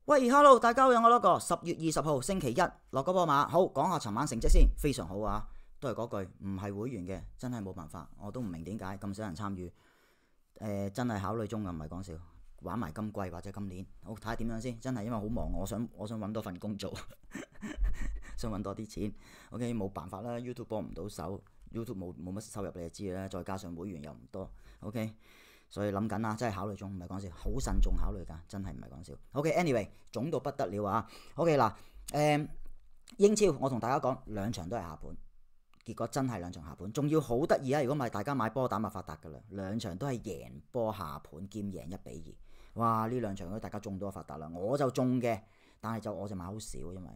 喂，hello，大家好，我樂哥，10月20號星期一，落個波馬，好講下尋晚成績先，非常好啊，都係嗰句，唔係會員嘅真係冇辦法，我都唔明點解咁少人參與，真係考慮中嘅，唔係講笑，玩埋今季或者今年，好睇下點樣先，真係因為好忙，我想揾多份工做，想揾多啲錢，OK 冇辦法啦，YouTube 幫唔到手，YouTube 冇乜收入你就知啦，再加上會員又唔多，OK。所以諗緊啦，真係考慮中，唔係講笑，好慎重考慮㗎，真係唔係講笑。OK，anyway，總到不得了啊。OK 嗱，英超我同大家講兩場都係下盤，結果真係兩場下盤，仲要好得意啊！如果唔係大家買波膽咪發達㗎啦，兩場都係贏波下盤兼贏1-2，哇！呢兩場如果大家中到就發達啦，我就中嘅，但係我就買好少，因為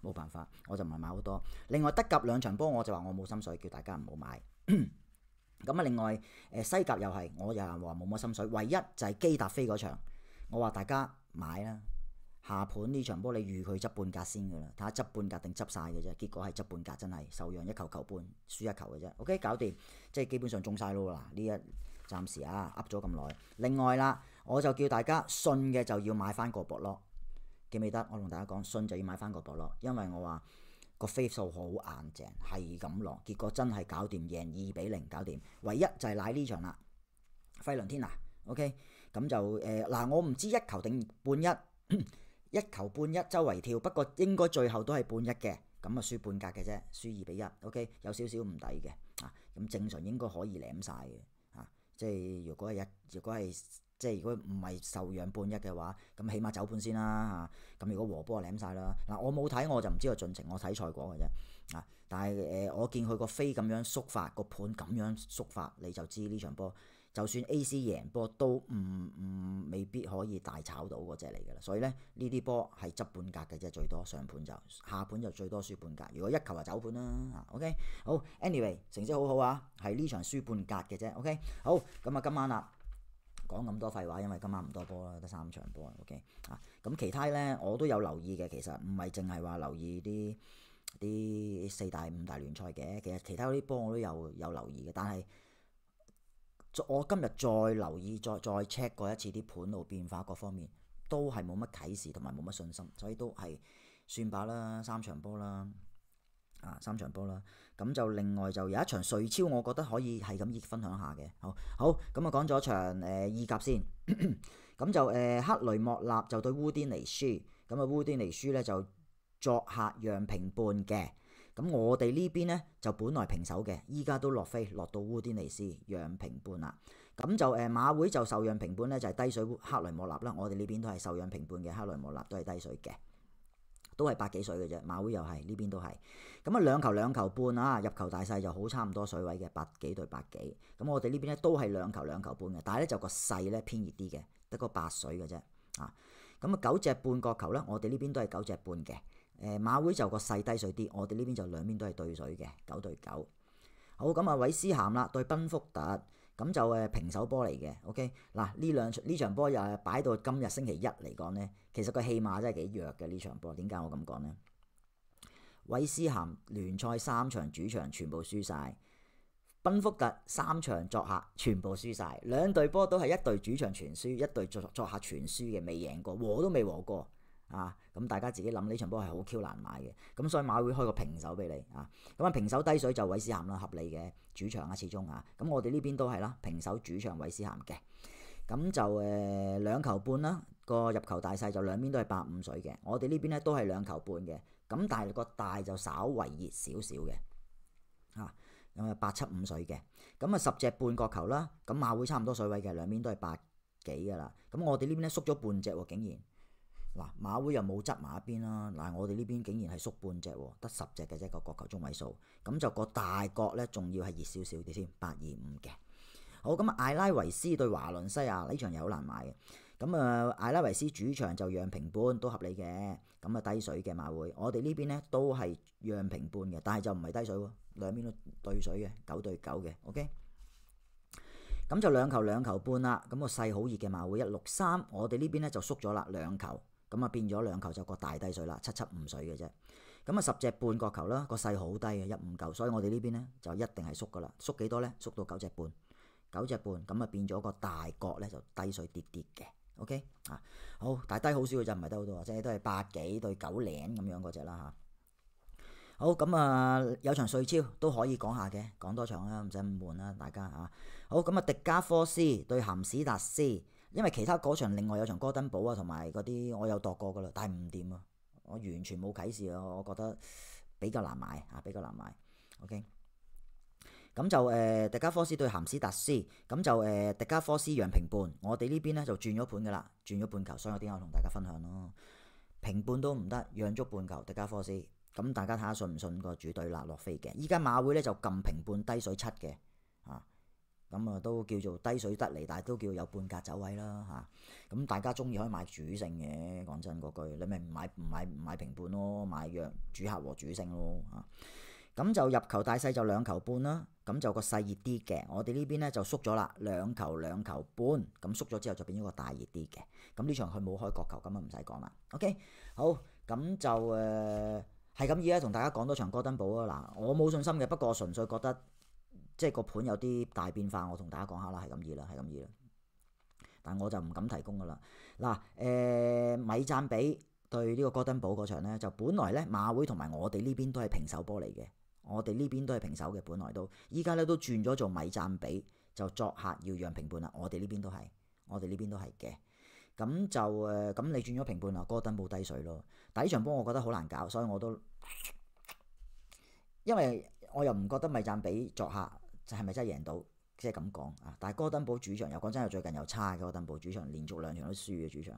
冇辦法，我就唔係買好多。另外德甲兩場波我就話我冇心水，叫大家唔好買。咁啊，另外西甲又係，我又話冇乜心水，唯一就係基達菲嗰場，我話大家買啦。下盤呢場波你預佢執半格先㗎啦，睇下執半格定執晒嘅啫。結果係執半格，真係受讓1球球半，輸1球嘅啫。OK， 搞掂，即係基本上中晒咯啦。呢一暫時噏咗咁耐。另外啦，我就叫大家信嘅就要買翻個博咯，記唔記得？我同大家講，信就要買翻個博咯，因為我話。個飛數好硬淨，係咁落，結果真係搞掂，贏2-0搞掂。唯一就係賴呢場啦，費倫天拿 ，OK， 咁就嗱，我唔知1球定半一，1球半一周圍跳，不過應該最後都係半一嘅，咁啊輸半格嘅啫，輸2-1 ，OK， 有少少唔抵嘅，咁正常應該可以舐晒嘅，即係如果唔係受讓半一嘅話，咁起碼走半先啦嚇。咁如果和波就舐晒啦。嗱，我冇睇我就唔知個進程，我睇賽果嘅啫。但係我見佢個飛咁樣縮法，個盤咁樣縮法，你就知呢場波就算 AC 贏波都未必可以大炒到嗰隻嚟㗎啦。所以咧呢啲波係執半格嘅啫，最多上盤就下盤就最多輸半格。如果1球就走盤啦。OK， 好 ，anyway 成績好好啊，係呢場輸半格嘅啫。OK， 好咁啊，今晚啦。講咁多廢話，因為今晚唔多波啦，得3場波。OK 咁其他咧我都有留意嘅，其實唔係淨係話留意啲4大5大聯賽嘅，其實其他嗰啲波我都有留意嘅，但係我今日再留意再 check 過一次啲盤路變化各方面，都係冇乜啟示同埋冇乜信心，所以都係算罷啦，3場波啦。3場波啦，咁就另外就有一場瑞超，我覺得可以係咁分享下嘅。好咁啊，講咗場意甲先，咁就克雷莫納就對烏甸尼輸，咁啊烏甸尼輸咧就作客讓平半嘅，咁我哋呢邊咧就本來平手嘅，依家都落飛落到烏甸尼斯讓平半啦，咁就馬會就受讓平半咧就係低水克雷莫納啦，我哋呢邊都係受讓平半嘅，克雷莫納都係低水嘅。都係百幾水嘅啫，馬會又係呢邊都係，咁啊2球半啊，入球大細就好差唔多水位嘅，8幾對8幾，咁我哋呢邊咧都係2球半嘅，但係咧就個勢咧偏熱啲嘅，得個8水嘅啫，咁啊9隻半角球咧，我哋呢邊都係9隻半嘅，馬會就個勢低水啲，我哋呢邊就兩邊都係對水嘅，9對9，好咁啊韋斯咸啦對賓福特。咁就平手波嚟嘅 ，OK 嗱呢場波又擺到今日星期一嚟講呢，其實個戲碼真係幾弱嘅呢場波。點解我咁講呢？韋斯咸聯賽3場主場全部輸晒，賓福特3場作客全部輸晒，兩隊波都係一隊主場全輸，一隊作客全輸嘅，未贏過，和都未和過。咁大家自己諗呢場波係好 Q 難買嘅，咁所以馬會開個平手俾你咁平手低水就韋斯咸啦，合理嘅主場始終咁我哋呢邊都係啦，平手主場韋斯咸嘅，咁就2球半啦，個入球大細就兩邊都係8-5水嘅，我哋呢邊咧都係2球半嘅，咁但係個大就稍為熱少少嘅咁8-7-5水嘅，咁10隻半角球啦，咁馬會差唔多水位嘅，兩邊都係8幾噶啦，咁我哋呢邊咧縮咗半隻喎，竟然。馬會又冇執埋一邊啦，我哋呢邊竟然係縮半隻喎，得10隻嘅啫個角球中位數，咁就個大角咧仲要係熱少少啲添，8-2-5嘅。好咁艾拉維斯對華倫西亞呢場又好難買嘅，咁艾拉維斯主場就讓平半都合理嘅，咁低水嘅馬會，我哋呢邊咧都係讓平半嘅，但係就唔係低水喎，兩邊都對水嘅，9對9嘅 ，OK。咁就2球半啦，咁個勢好熱嘅馬會163，我哋呢邊咧就縮咗啦2球。咁變咗2球就個大低水啦，7-7-5水嘅啫。咁10隻半角球啦，個勢好低嘅1-5球，所以我哋呢邊咧就一定係縮噶啦。縮幾多咧？縮到9隻半，9隻半咁變咗個大角咧就低水啲啲嘅。OK 啊，好，但係低好少嘅就唔係低好多，即係都係8幾對9零咁樣嗰隻啦嚇。好咁啊，有場瑞超都可以講下嘅，講多場啦，唔使咁悶啦，大家嚇。好咁啊，迪加科斯對咸史達斯，因為其他嗰場另外有場哥登堡啊，同埋嗰啲我有度過噶啦，但係唔掂啊，我完全冇啟示啊，我覺得比較難買啊，比較難買。OK，咁就迪加科斯對咸史達斯，咁就迪加科斯讓平半，我哋呢邊咧就轉咗盤噶啦，轉咗半球，所以我點解同大家分享咯？平半都唔得，讓足半球迪加科斯。咁大家睇下信唔信個主隊啦落飛嘅，依家馬會咧就撳平半低水7嘅，咁啊都叫做低水得嚟，但係都叫有半格走位啦嚇。咁大家中意可以買主勝嘅，講真嗰句，你咪唔買平半咯，買讓主客和主勝咯嚇。咁就入球大細就2球半啦，咁就個細熱啲嘅，我哋呢邊咧就縮咗啦，2球半，咁縮咗之後就變咗個大熱啲嘅。咁呢場佢冇開角球，咁啊唔使講啦。OK， 好，咁就係咁依家同大家講多場哥登堡啊！嗱，我冇信心嘅，不過純粹覺得即係個盤有啲大變化，我同大家講下啦，係咁意啦，但我就唔敢提供噶啦。嗱，米贊比對呢個哥登堡嗰場咧，就本來咧馬會同埋我哋呢邊都係平手波嚟嘅，我哋呢邊都係平手嘅，本來都依家咧都轉咗做米贊比，就作客要讓平半啦。我哋呢邊都係嘅。咁就咁你轉咗平半啦，哥登堡低水咯。但係呢場波我覺得好難搞，所以我都因為我又唔覺得米贊比作客就係咪真係贏到，即係咁講啊。但係哥登堡主場又講真係最近又差嘅，哥登堡主場連續2場都輸嘅主場。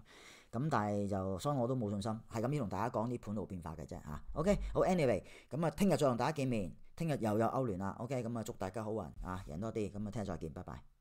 咁但係就所以我都冇信心，係咁要同大家講啲盤路變化嘅啫嚇。OK， 好 anyway， 咁啊聽日再同大家見面，聽日又有歐聯啦。OK， 咁啊祝大家好運啊，贏多啲，咁啊聽日再見，拜拜。